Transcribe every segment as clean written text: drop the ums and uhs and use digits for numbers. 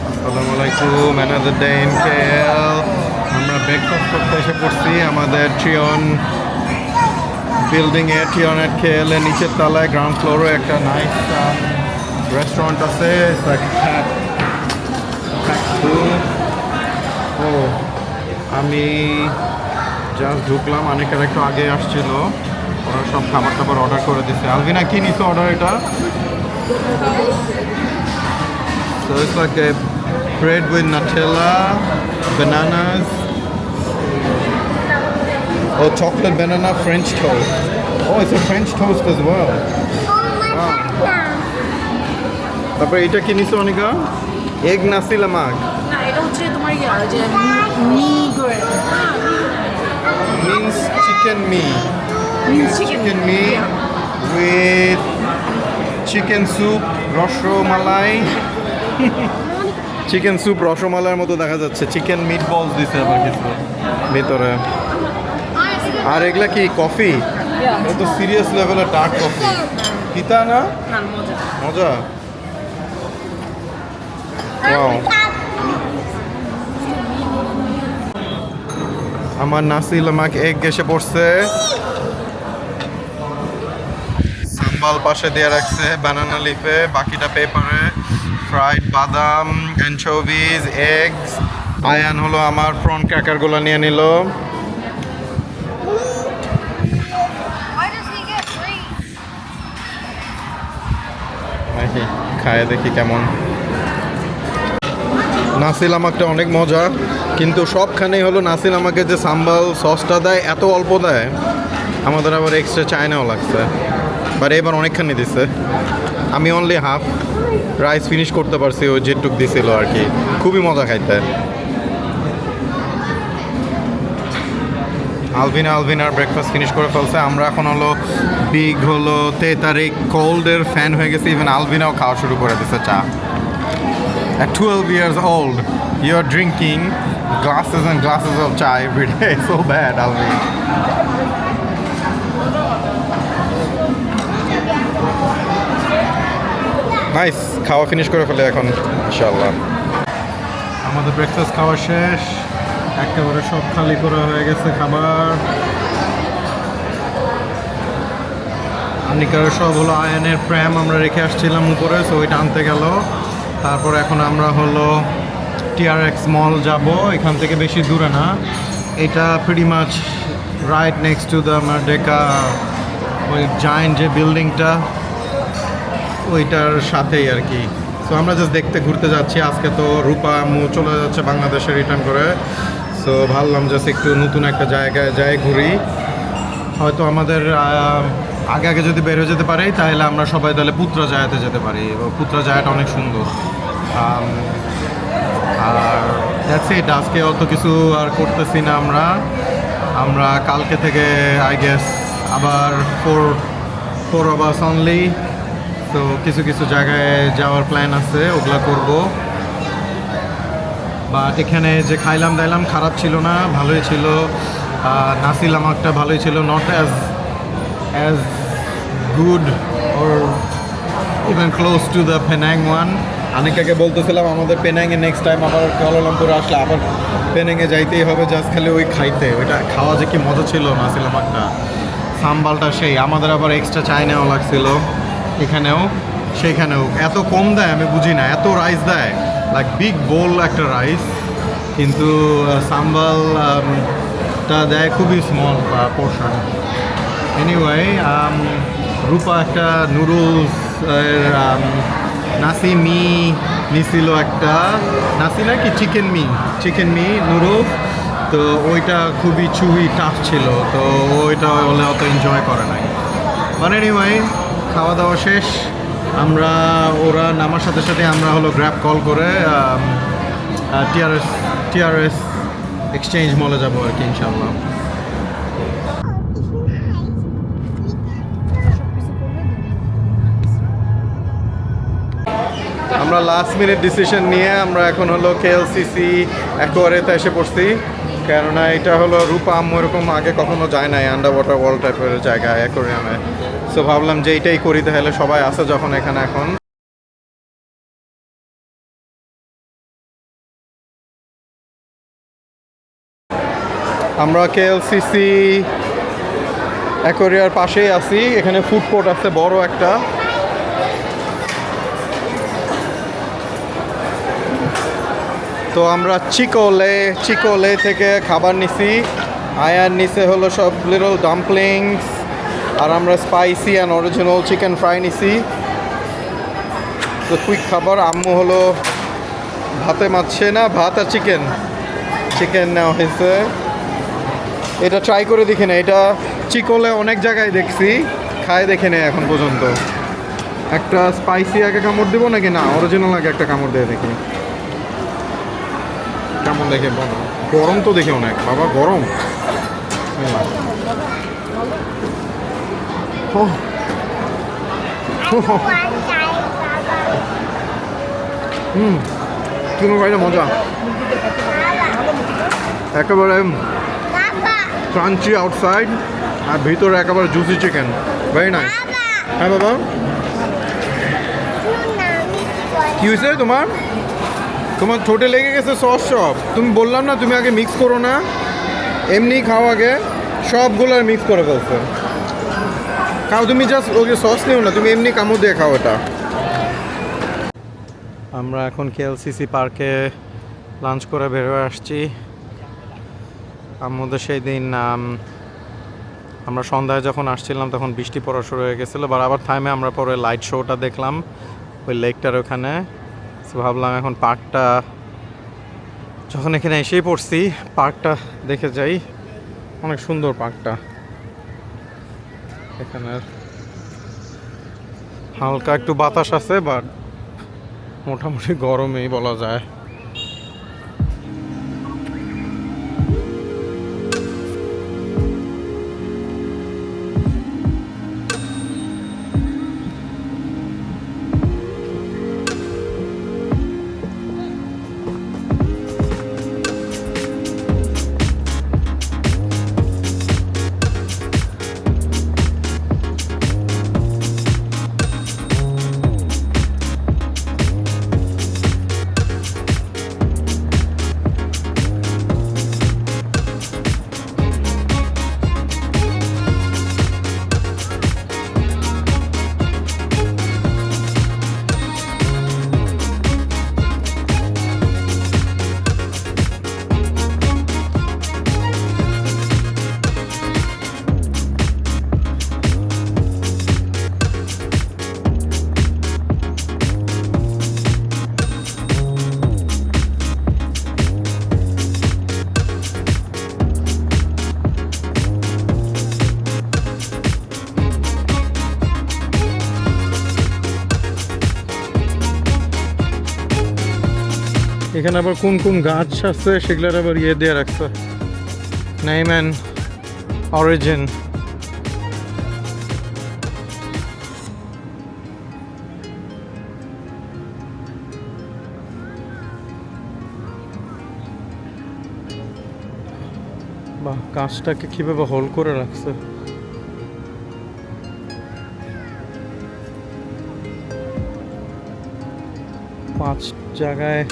আসসালামু আলাইকুম, another day in KL। আমরা ব্রেকফাস্ট করতে এসে পড়ছি আমাদের ট্রিয়ন বিল্ডিংয়ে, ট্রিয়ন এট KL এর নিচের তলায় গ্রাউন্ড ফ্লোরে একটা নাইস রেস্টুরেন্ট আছে। ও আমি জাস্ট ঢুকলাম, অনেকের একটু আগে আসছিল, ওরা সব খাবার টাবার অর্ডার করে দিচ্ছে। আলভিনা কি নিছো অর্ডার এটা? So it's like a bread with Nutella, bananas, oh chocolate banana French toast. Oh, it's a French toast as well. তারপরে এটা কি নিছো অনিকা? এগ নাসি লামাক। না, এটা হচ্ছে তোমার যে মি grade Means chicken meat. Chicken meat with chicken soup, rasmalai. Chicken soup রসমালাইয়ের মতো দেখা যাচ্ছে। চিকেন মিট বলস দিছে আবার কিছু ভিতরে। আর এগুলা কি কফি? এটা তো সিরিয়াস লেভেলের ডার্ক কফি। কিতা না মজা। ওয়াও, আমার নাসি লামাক এগ এসে পড়ছে, সাম্বাল পাশে দিয়ে রাখছে বানানা লিফে, বাকিটা পেপারে। ফ্রাইড বাদাম, অ্যানচোভিজ, এগস। আয়ান হলো আমার প্রন ক্র্যাকারগুলো নিয়ে নিল। খায় দেখি কেমন। নাসি লামাকটা অনেক মজা, কিন্তু সবখানেই হলো নাসি লামাকে যে সাম্বাল সসটা দেয় এত অল্প দেয়, আমাদের আবার এক্সট্রা চায়নাও লাগছে। বাট এবার অনেকখানি দিছে, আমি অনলি হাফ রাইস ফিনিশ করতে পারছি, ওই যেটুক দিছিল আর কি। খুবই মজা খাইতে। আলভিনার ব্রেকফাস্ট ফিনিশ করে ফেলছে। আমরা এখন হলো বিগ হলো 3 কোল্ডের ফ্যান হয়ে গেছে। ইভেন আলভিনাও খাওয়া শুরু করে দিছে চা। At 12 years old, you're drinking glasses and glasses of chai every day. So bad, Alvin. Nice, খাওয়া ফিনিশ করে ফেলে এখন ইনশাআল্লাহ। আমাদের ব্রেকফাস্ট খাওয়া শেষ, একেবারে সব খালি করা হয়ে গেছে খাবার। আনিকার সব হলো আয়নের প্র্যাম আমরা রেখে আসছিলাম উপরে, সো ওইটা আনতে গেল। তারপর এখন আমরা হলো TRX মল যাব, এখান থেকে বেশি দূরে না। এটা pretty much right next to the মার্ডেকা, ওই জায়েন্ট যে বিল্ডিংটা ওইটার সাথেই আর কি। সো আমরা জাস্ট দেখতে ঘুরতে যাচ্ছি। আজকে তো রূপা আম্মু চলে যাচ্ছে বাংলাদেশে রিটার্ন করে, সো ভাবলাম জাস্ট একটু নতুন একটা জায়গায় যাই ঘুরি। হয়তো আমাদের আগে আগে যদি বের হয়ে যেতে পারি তাহলে আমরা সবাই তাহলে পুত্রা জায়গাতে যেতে পারি। পুত্রা জায়গাটা অনেক সুন্দর। আর দ্যাটস ইট, আজকে অত কিছু আর করতেছি না। আমরা কালকে থেকে আই গেস আবার ফোর অফ আস অনলি। তো কিছু কিছু জায়গায় যাওয়ার প্ল্যান আছে, ওগুলা করব। বাট এখানে যে খাইলাম দাইলাম খারাপ ছিল না, ভালোই ছিল। নাসি লামাকটা ভালোই ছিল, not as good or even close to the Penang one. আনিকাকে বলতেছিলাম আমাদের পেনাংয়ে নেক্সট টাইম আবার কুয়ালালামপুরে আসলে আবার পেনাংয়ে যাইতেই হবে, জাস্ট খালি ওই খাইতে। ওইটা খাওয়া যে কি মজা ছিল নাসি লামাকটা, সাম্বালটা সেই। আমাদের আবার এক্সট্রা চাইনাও লাগছিল এখানেও সেইখানেও। এত কম দেয় আমি বুঝি না, এত রাইস দেয়, লাইক বিগ বোল একটা রাইস, কিন্তু সাম্বালটা দেয় খুবই স্মল পোর্শন। এনিওয়ে, রূপা একটা নুডলস নাসি মি নিছিল, একটা নাসি না কি চিকেন মি নুডলস। তো ওইটা খুবই চুই টাফ ছিল, তো ওইটা বলে অত এনজয় করে নাই। বাট এনিওয়ে, খাওয়া দাওয়া শেষ। ওরা নামার সাথে সাথে আমরা হলো গ্র্যাব কল করে টিআরএস এক্সচেঞ্জ মলে যাবো আর কি ইনশাআল্লাহ। আমরা লাস্ট মিনিট ডিসিশন নিয়ে আমরা এখন হলো KLCC অ্যাকোয়ারিয়াতে এসে পড়ছি। কেননা এটা হলো রূপা আম্মু এরকম আগে কখনো যায় নাই আন্ডার ওয়াটার ওয়ার্ল্ড টাইপের জায়গায় অ্যাকোয়ারিয়ামে। সো ভাবলাম যে এইটাই করি, তাহলে সবাই আছে যখন এখানে এখন। আমরা কেএলসিসি অ্যাকোয়ারিয়ার পাশেই আছি। এখানে ফুড কোর্ট আছে বড় একটা। তো আমরা চিকোলে থেকে খাবার নিছি। আয়ার নিচে হলো সব লিটল ডাম্পলিংস, আর আমরা spicy and original chicken fry নিছি। তো কুইক খাবার। আম্মু হলো ভাতে মাছে না, ভাত আর চিকেন নেওয়া হয়েছে। এটা ট্রাই করে দেখি না, এটা চিকোলে অনেক জায়গায় দেখছি, খায় দেখে নেই এখন পর্যন্ত। একটা স্পাইসি আগে কামড় দিব নাকি না অরিজিনাল আগে একটা কামড় দিয়ে দেখি কেমন দেখে। বলো গরম তো দেখে অনেক, বাবা গরম। চিকেন ফ্রাইটা মজা, একেবারে ক্রাঞ্চি আউটসাইড আর ভিতরে একেবারে জুসি চিকেন, ভেরি নাইস। হ্যাঁ বাবা, কি হয়েছে তোমার? তোমার ঠোঁটে লেগে গেছে সস সব। তুমি বললাম না তুমি আগে মিক্স করো না, এমনি খাও আগে। সবগুলো মিক্স করে ফেলছে। খাও তুমি, জাস্ট ওকে সস নিও না, তুমি এমনি কামড় দিয়ে খাও এটা। আমরা এখন কেএলসিসি পার্কে লাঞ্চ করে বের হয়ে আসছি। আমাদের সেই দিন আমরা সন্ধ্যায় যখন আসছিলাম তখন বৃষ্টি পড়া শুরু হয়ে গেছিলো, আবার থামে আমরা পরে লাইট শোটা দেখলাম ওই লেকটার ওখানে। ভাবলাম এখন পার্কটা, যখন এখানে এসেই পড়ছি পার্কটা দেখে যাই। অনেক সুন্দর পার্কটা। এখানে হালকা একটু বাতাস আছে, বাট মোটামুটি গরমেই বলা যায়। এখানে আবার কোন কোন গাছ আছে সেগুলোর আবার ইয়ে দিয়ে রাখছে, নেম অ্যান্ড অরিজিন। বাহ, গাছটাকে কিভাবে হোল করে রাখছে। পাঁচ জায়গায়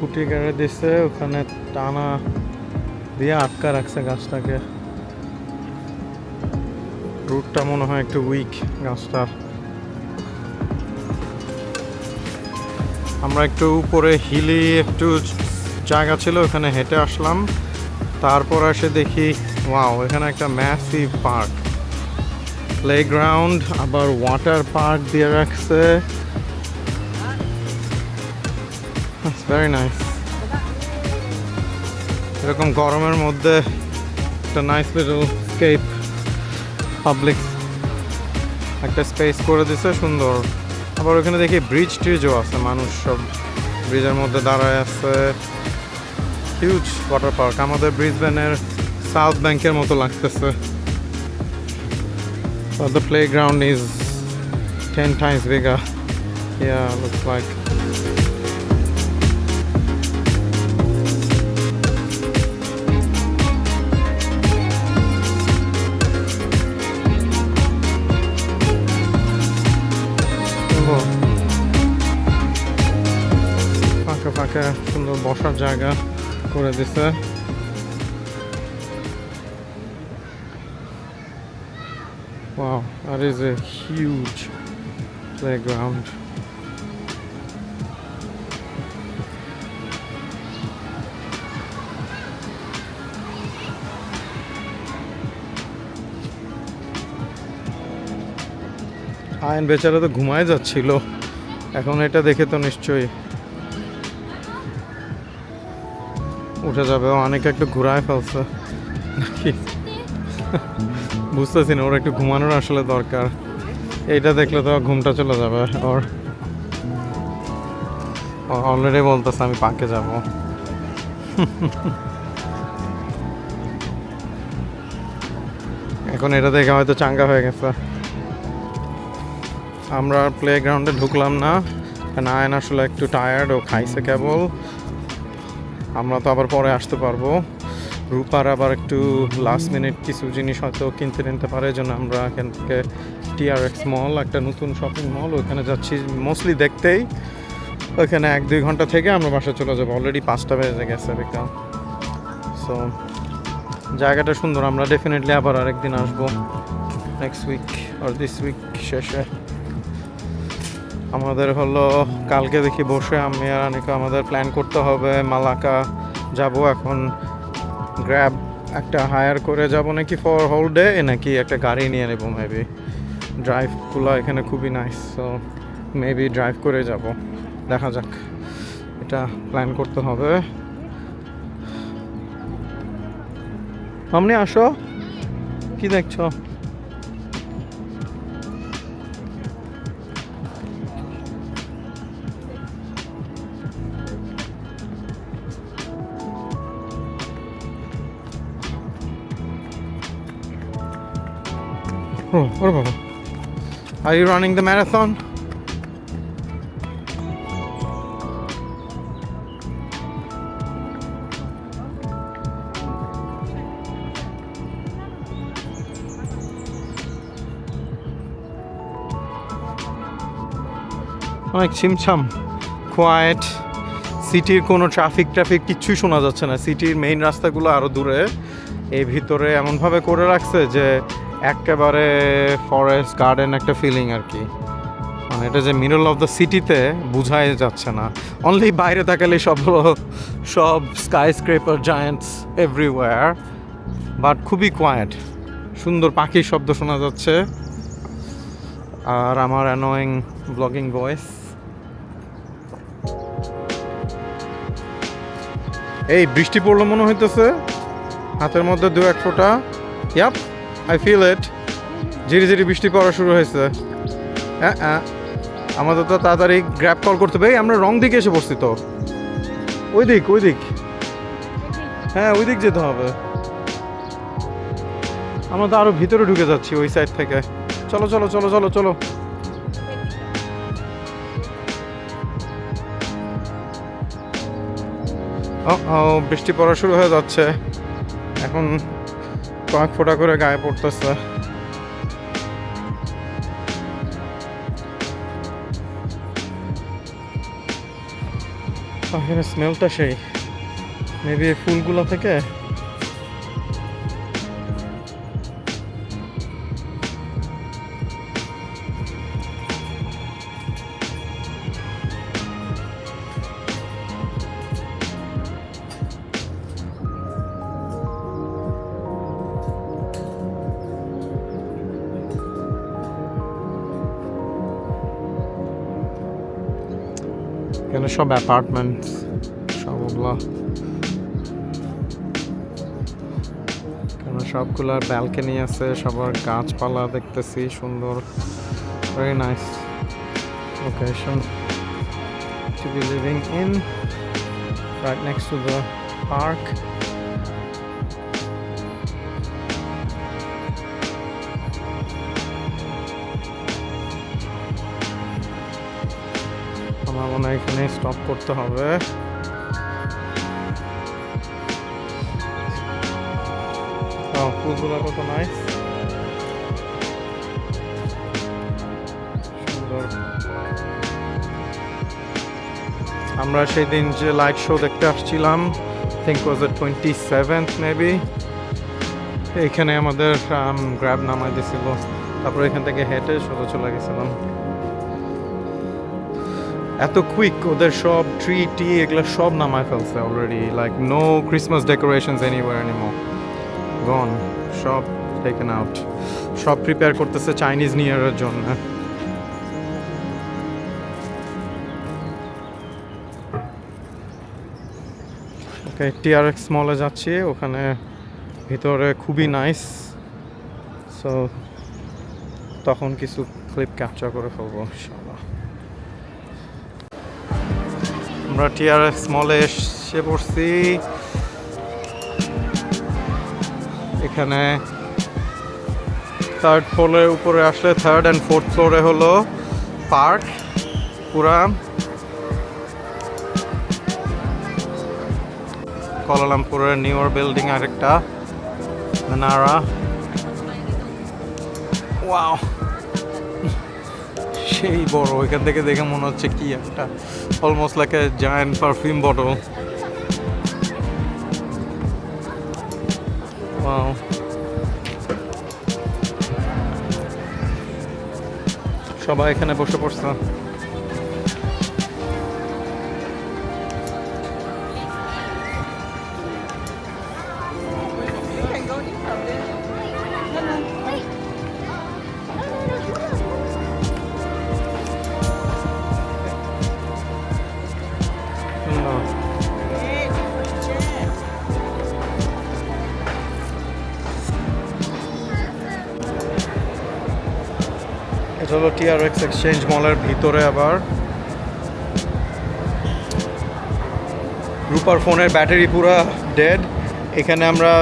খুঁটি গাড়ে দিছে, ওখানে টানা দিয়ে আটকা রাখছে গাছটাকে। রুটটা মনে হয় একটু উইক গাছটার। আমরা একটু উপরে হিলি একটু জায়গা ছিল, ওখানে হেঁটে আসলাম। তারপর এসে দেখি ওয়াও, এখানে একটা ম্যাসিভ পার্ক, প্লেগ্রাউন্ড, আবার ওয়াটার পার্ক দিয়ে রাখছে। Very nice. এরকম গরমের মধ্যে একটা নাইস লিটল স্কেপ, পাবলিক একটা স্পেস করে দিছে, সুন্দর। আবার ওখানে দেখি ব্রিজ ট্রিজও আছে, মানুষ সব ব্রিজের মধ্যে দাঁড়ায় আছে। হিউজ ওয়াটার পার্ক, আমাদের ব্রিসবেনের সাউথ ব্যাংকের মতো লাগতেছে। But the playground is 10 times bigger. Yeah, looks like. ফাঁকা ফাঁকা সুন্দর বসার জায়গা করে দিছে। Wow, that is a huge playground. Ion বেচারা তো ঘুমায় যাচ্ছিল, এখন এটা দেখে তো নিশ্চয়ই উঠে যাবে। অনেক একটু ঘুরায় ফেলছে নাকি বুঝতেছি না, ওর একটু ঘুমানোর আসলে দরকার। এইটা দেখলে তো ঘুমটা চলে যাবে ওর। অলরেডি বলতেছে আমি পার্কে যাব। এখন এটা দেখে হয়তো চাঙ্গা হয়ে গেছে। আমরা প্লে গ্রাউন্ডে ঢুকলাম না, কারণ আয়ন আসলে একটু টায়ার্ড, ও খাইছে কেবল। আমরা তো আবার পরে আসতে পারবো। রূপার আবার একটু লাস্ট মিনিট কিছু জিনিস হয়তো কিনতে নিতে পারে, জন্য আমরা এখান থেকে টিআরএক্স মল, একটা নতুন শপিং মল, ওখানে যাচ্ছি মোস্টলি দেখতেই। ওইখানে 1-2 ঘন্টা থেকে আমরা বাসায় চলে যাবো। অলরেডি 5টা বেজে গেছে বিকাল। সো জায়গাটা সুন্দর, আমরা ডেফিনেটলি আবার আরেকদিন আসবো নেক্সট উইক আর দিস উইক শেষে। আমাদের হলো কালকে দেখি বসে আমি আর আনিকা আমাদের প্ল্যান করতে হবে মালাকা যাব। এখন গ্র্যাব একটা হায়ার করে যাব নাকি ফর হোল ডে, নাকি একটা গাড়ি নিয়ে নেব মেবি। ড্রাইভগুলো এখানে খুবই নাইস, সো মেবি ড্রাইভ করে যাব, দেখা যাক। এটা প্ল্যান করতে হবে। আপনি আসো, কি দেখছো? Oh, what about? Are you running the marathon? অনেক ছিমছাম, কোয়াইট। সিটির কোনো ট্রাফিক কিচ্ছুই শোনা যাচ্ছে না। সিটির মেইন রাস্তাগুলো আরও দূরে, এই ভিতরে এমনভাবে করে রাখছে যে একেবারে ফরেস্ট গার্ডেন একটা ফিলিং আর কি। মানে এটা যে মিডল অফ দ্য সিটিতে বোঝাই যাচ্ছে না। অনলি বাইরে তাকালে সব sky scraper giants everywhere, but খুবই কোয়াইট। সুন্দর পাখির শব্দ শোনা যাচ্ছে আর আমার অ্যানোয়িং ব্লগিং ভয়েস। এই বৃষ্টি পড়লো মনে হইতেছে, হাতের মধ্যে 2-1 ফোঁটা। Yep, I feel it. ঝিরি বৃষ্টি পড়া শুরু হয়েছে। আমাদের তো তাড়াতাড়ি গ্র্যাব কল করতে হবে। আমরা রং দিকে এসে বসছি তো, ওই দিক হ্যাঁ ওই দিক যেতে হবে। আমরা তো আরো ভিতরে ঢুকে যাচ্ছি ওই সাইড থেকে। চলো চলো চলো চলো চলো। বৃষ্টি পড়া শুরু হয়ে যাচ্ছে, এখন কয়েক ফোঁটা করে গায়ে পড়তেছে। এখানে স্মেলটা সেই, মেবি এই ফুলগুলো থেকে। এখানে সব অ্যাপার্টমেন্ট, সবগুলো এখানে সবগুলার ব্যালকনি আছে, সবার গাছপালা দেখতেছি সুন্দর। Very nice location to be living in, right next to the park. আমার মনে হয় এখানে স্টপ করতে হবে। ফুলগুলো কত নাইস, সুন্দর। আমরা সেই দিন যে লাইট শো দেখতে আসছিলাম, think was the 27th maybe, এইখানে আমাদের গ্র্যাব নামাই দিছিল। তারপর এখান থেকে হেঁটে সোজা চলে গেছিলাম। এত কুইক ওদের সব ট্রি টি এগুলো সব নামায় ফেলছে already, like no Christmas decorations anywhere anymore, gone, সব টেকেন আউট। সব প্রিপেয়ার করতেছে চাইনিজ নিউ ইয়ারের জন্য। ওকে, টিআরএক্স মলে যাচ্ছি, ওখানে ভিতরে খুবই নাইস, সো তখন কিছু ক্লিপ ক্যাপচার করে ফেলবো ইনশাআল্লাহ। আমরা টিআরএক্স মলে এসে পড়ছি। এখানে থার্ড ফ্লোরের উপরে আসলে থার্ড অ্যান্ড ফোর্থ ফ্লোরে হলো পার্ক পুরা। কুয়ালালামপুরের নিউর বিল্ডিং আরেকটা নারা। ওয়াও, সেই বড়, এখান থেকে দেখে মনে হচ্ছে কি একটা almost like a giant perfume bottle. Wow, সবাই এখানে বসে পড়ছে। এটা হলো টিআরএক্স এক্সচেঞ্জ মলের ভিতরে। আবার রূপার ফোনের ব্যাটারি পুরা ডেড। এখানে আমরা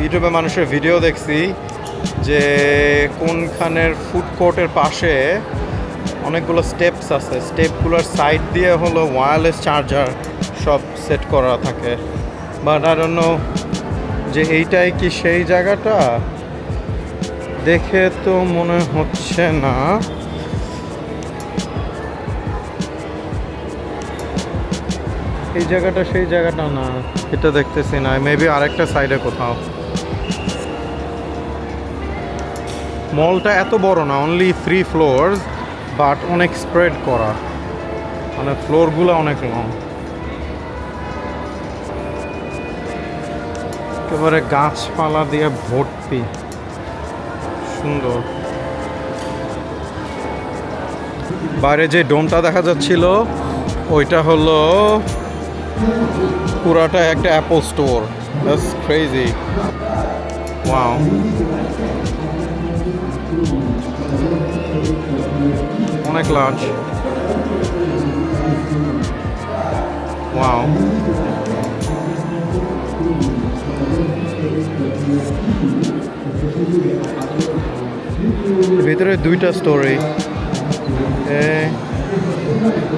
ইউটিউবে মানুষের ভিডিও দেখছি যে কোনখানের ফুড কোর্টের পাশে অনেকগুলো স্টেপস আছে, স্টেপগুলোর সাইড দিয়ে হলো ওয়্যারলেস চার্জার সব সেট করা থাকে। বাট আই ডোন্ট নো যে এইটাই কি সেই জায়গাটা, দেখে তো মনে হচ্ছে না। এই জায়গাটা সেই জায়গাটা না, এটা দেখতেছি না। মেবি আরেকটা সাইডে কোথাও। মলটা এত বড় না, অনলি 3 ফ্লোরস, বাট অনেক স্প্রেড করা, মানে ফ্লোরগুলো অনেক লং। একেবারে গাছপালা দিয়ে ভর্তি, সুন্দর। বাইরে যে ডোমটা দেখা যাচ্ছিল ওইটা হলো পুরাটা একটা Apple store. That's crazy. Wow, অনেক লার্জ। ওয়াও, ভিতরে 2টা স্টোরি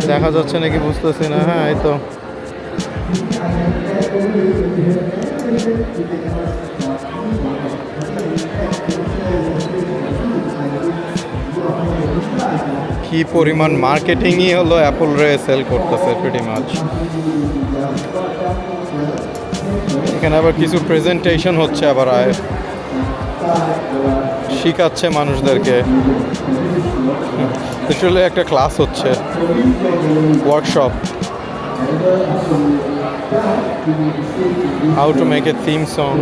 দেখা যাচ্ছে নাকি বুঝতেছি না। হ্যাঁ, এই তো। কি পরিমাণ মার্কেটিংই হলো অ্যাপল রে সেল করতেছে প্রিটি মাচ। এখানে আবার কিছু প্রেজেন্টেশন হচ্ছে, আবার শিখাচ্ছে মানুষদেরকে। আসলে একটা ক্লাস হচ্ছে, workshop, how to make a theme song.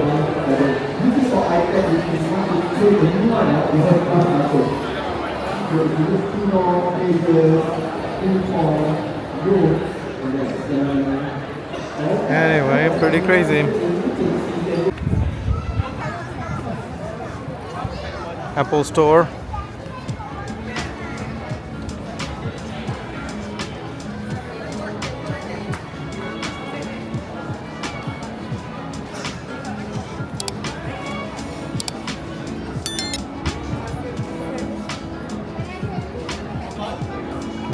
Anyway, pretty crazy. Apple Store.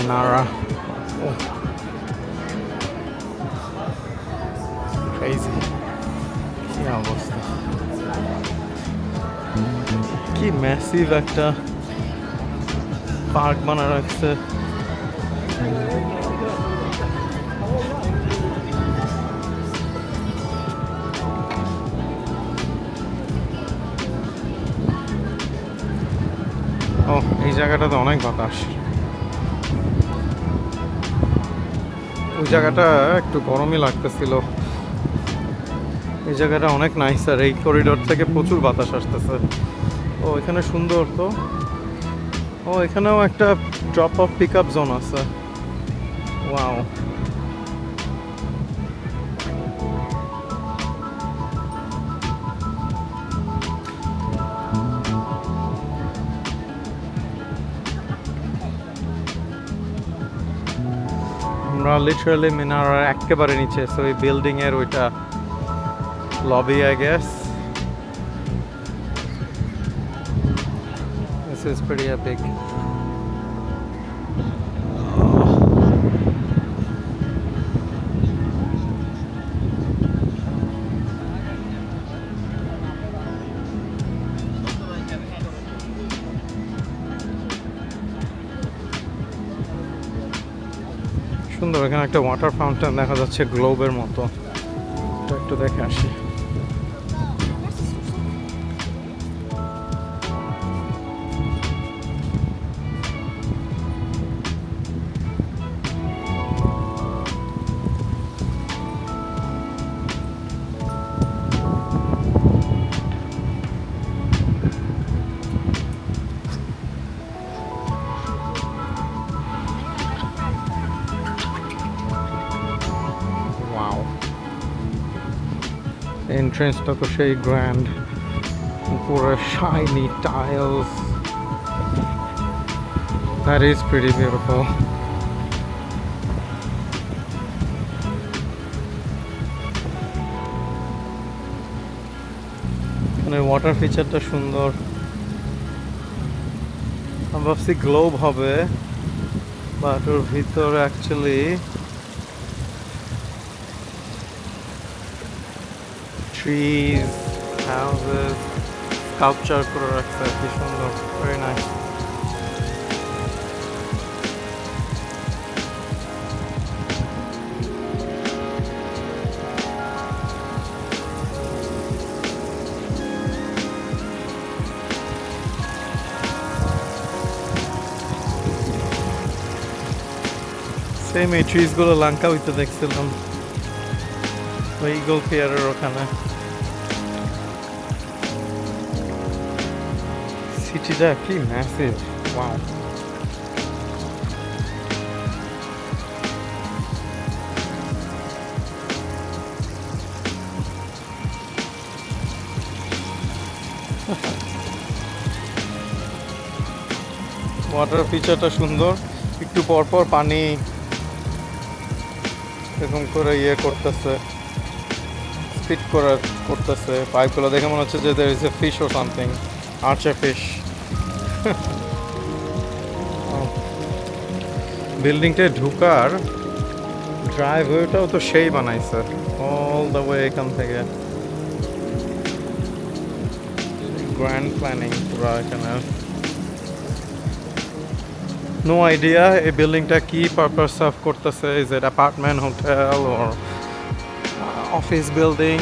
Nara. Oh. Crazy. কি অবস্থা, কি ম্যাসিভ একটা পার্ক বানা রাখছে। এই জায়গাটাতে অনেক বাতাস। ওই জায়গাটা একটু গরমই লাগতেছিল। এই জায়গাটা অনেক নাইস, আর এই করিডোর থেকে প্রচুর বাতাস আসতেছে। ও এখানে সুন্দর তো। ও এখানেও একটা drop off pick up zone আছে। ওয়াও, আমরা লিটারালি মিনারার একেবারে নিচে। সো এই বিল্ডিং এর ওইটা lobby, I guess. This is pretty epic. সুন্দর, এখানে একটা ওয়াটার ফাউন্টেন দেখা যাচ্ছে গ্লোবের মতো। এটা একটু দেখে আসি। ওয়াও, এন্ট্রেন্সটা তো সেই গ্র্যান্ড, পুরো shiny tiles. That is pretty beautiful. মানে ওয়াটার ফিচারটা সুন্দর। আমি ভাবছি গ্লোব হবে, বাট ওর ভিতর অ্যাকচুয়ালি ট্রিজ, হাউসেস, স্কাল্পচার করে রাখছে। কি সুন্দর, ভেরি নাইস। সেম এই ট্রিজগুলো লাঙ্কাউইতে দেখছিলাম, ওই ইগল ফেয়ারের ওখানে। সিটিটা কি ম্যাসিভ, ওয়াও। ওয়াটার ফিচারটা সুন্দর। একটু পরপর পানি এরকম করে ইয়ে করতেছে, স্পিড করতেছে। পাইপগুলো দেখে মনে হচ্ছে যে there is a fish or something, archer fish. বিল্ডিংটায় ঢুকার ড্রাইভওয়েটাও তো সেই বানাইছে, অল দ্য ওয়ে এখান থেকে। গ্র্যান্ড প্ল্যানিং পুরো এখানে। নো আইডিয়া এই বিল্ডিংটা কি পারপাস সার্ভ করতেছে। Is it apartment, hotel, or office building?